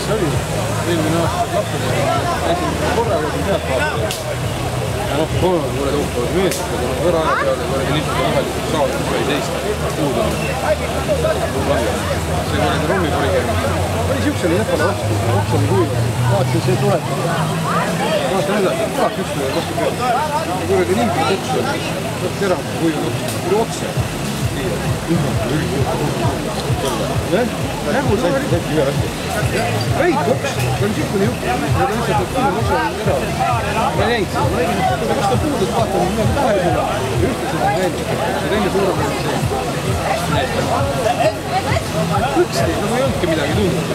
mis see oli? Eelmine aasta lappida. Esimene korraga siin pealt vaadata. Ja noh, kolmad mulle tuhkavad meest, aga kuna võra aja peale kuradi lihtsalt vahelikult saada, kui ei seista. Puudu on. See kuradi rommiporiga. Oli siuksele nepale oksali kuiva. Vaatasin, see tuletab. Vaatan edasi, tuleks ükskõi vastu peale. Kuradi limpi koksu. Võt terab kuiva. Kuri otse. Nägu oli veid koks, see on siukene juht. Need on lihtsalt, et küll osa on teravad. Ma ei näinud seda, ma nägin, et kas ta puudud vaatama, midagi tahe ei tule. Ühte seda on näinud. See teine suurem on see. Lõksti, nagu ei olnudki midagi tundnud.